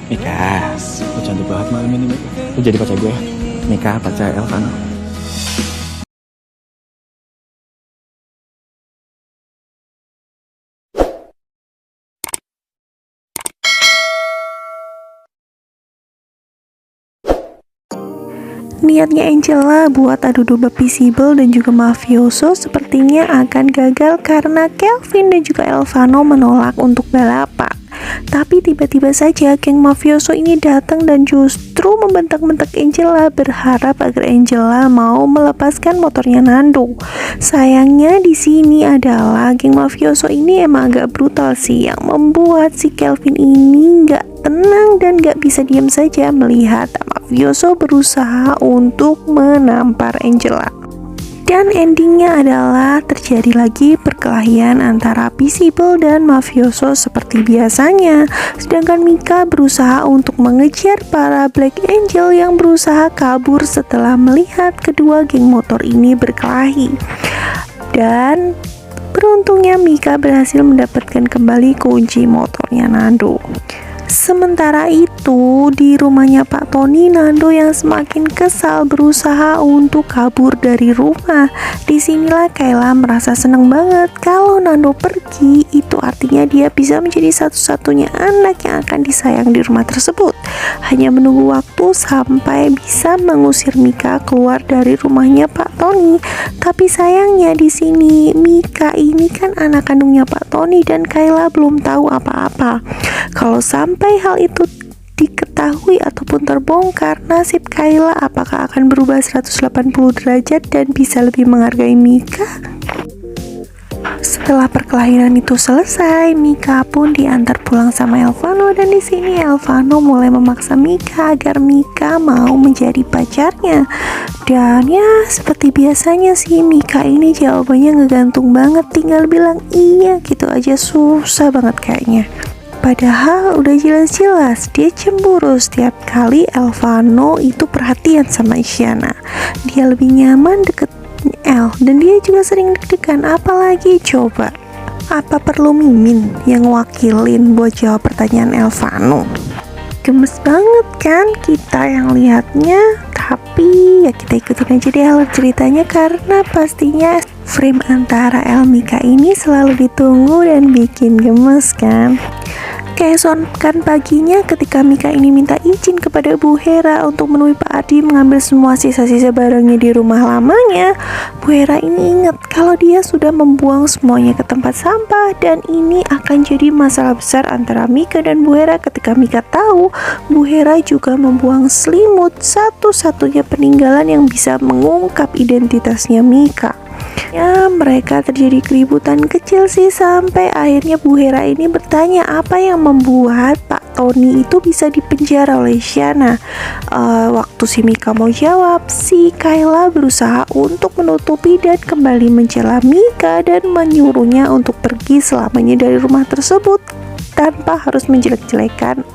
Mika, lu cantik banget malam ini, Mika. Lu jadi pacar gue ya? Mika, pacar Elvano. Niatnya Angela buat adu domba Visible dan juga Mafioso sepertinya akan gagal karena Kelvin dan juga Elvano menolak untuk balapan. Tapi tiba-tiba saja geng Mafioso ini datang dan justru membentak-bentak Angela, berharap agar Angela mau melepaskan motornya Nando. Sayangnya di sini adalah geng Mafioso ini emang agak brutal sih, yang membuat si Kelvin ini nggak tenang dan gak bisa diam saja melihat Mafioso berusaha untuk menampar Angela. Dan endingnya adalah terjadi lagi perkelahian antara Visible dan Mafioso seperti biasanya. Sedangkan Mika berusaha untuk mengejar para Black Angel yang berusaha kabur setelah melihat kedua geng motor ini berkelahi. Dan beruntungnya Mika berhasil mendapatkan kembali kunci motornya Nando. Sementara itu, di rumahnya Pak Tony, Nando yang semakin kesal berusaha untuk kabur dari rumah. Disinilah Kayla merasa senang banget kalau Nando pergi, itu artinya dia bisa menjadi satu-satunya anak yang akan disayang di rumah tersebut. Hanya menunggu waktu sampai bisa mengusir Mika keluar dari rumahnya Pak Tony. Tapi sayangnya di sini Mika ini kan anak kandungnya Pak Tony dan Kayla belum tahu apa-apa. Kalau sampai hal itu diketahui ataupun terbongkar, nasib Kayla apakah akan berubah 180 derajat dan bisa lebih menghargai Mika? Setelah perkelahian itu selesai, Mika pun diantar pulang sama Elvano, dan di sini Elvano mulai memaksa Mika agar Mika mau menjadi pacarnya. Dan ya seperti biasanya sih, Mika ini jawabannya ngegantung banget, tinggal bilang iya gitu aja, susah banget kayaknya. Padahal udah jelas-jelas dia cemburu setiap kali Elvano itu perhatian sama Isyana. Dia lebih nyaman deket El, dan dia juga sering deg-degan. Apalagi coba, apa perlu Mimin yang wakilin buat jawab pertanyaan Elvano? Gemes banget kan kita yang lihatnya. Tapi ya kita ikutin aja deh alur ceritanya, karena pastinya frame antara El Mika ini selalu ditunggu dan bikin gemes kan. Keesokan paginya ketika Mika ini minta izin kepada Bu Hera untuk menemui Pak Ardi mengambil semua sisa-sisa barangnya di rumah lamanya, Bu Hera ini ingat kalau dia sudah membuang semuanya ke tempat sampah, dan ini akan jadi masalah besar antara Mika dan Bu Hera ketika Mika tahu Bu Hera juga membuang selimut, satu-satunya peninggalan yang bisa mengungkap identitasnya Mika. Ya, mereka terjadi keributan kecil sih, sampai akhirnya Bu Hera ini bertanya apa yang membuat Pak Tony itu bisa dipenjara oleh Isyana. Waktu si Mika mau jawab, si Kayla berusaha untuk menutupi dan kembali mencela Mika dan menyuruhnya untuk pergi selamanya dari rumah tersebut tanpa harus menjelek-jelekan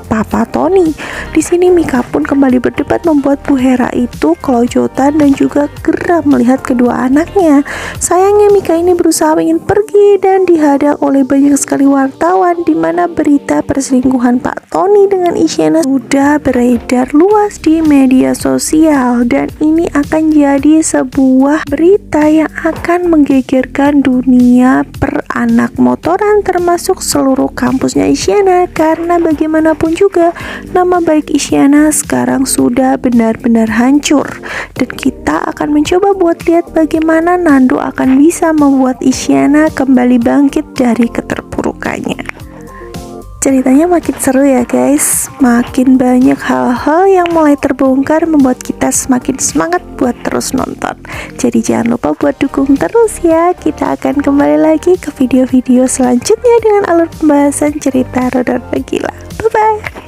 Papa Tony. Di sini Mika pun kembali berdebat, membuat Bu Hera itu kelojotan dan juga geram melihat kedua anaknya. Sayangnya Mika ini berusaha ingin pergi dan dihadang oleh banyak sekali wartawan, di mana berita perselingkuhan Pak Tony dengan Isyana sudah beredar luas di media sosial, dan ini akan jadi sebuah berita yang akan menggegerkan dunia peranak motoran termasuk seluruh kampusnya Isyana, karena bagaimanapun juga nama baik Isyana sekarang sudah benar-benar hancur, dan kita akan mencoba buat lihat bagaimana Nando akan bisa membuat Isyana kembali bangkit dari keterpurukannya. Ceritanya makin seru ya guys, makin banyak hal-hal yang mulai terbongkar membuat kita semakin semangat buat terus nonton. Jadi jangan lupa buat dukung terus ya. Kita akan kembali lagi ke video-video selanjutnya dengan alur pembahasan cerita Rodor Gila. Bye bye.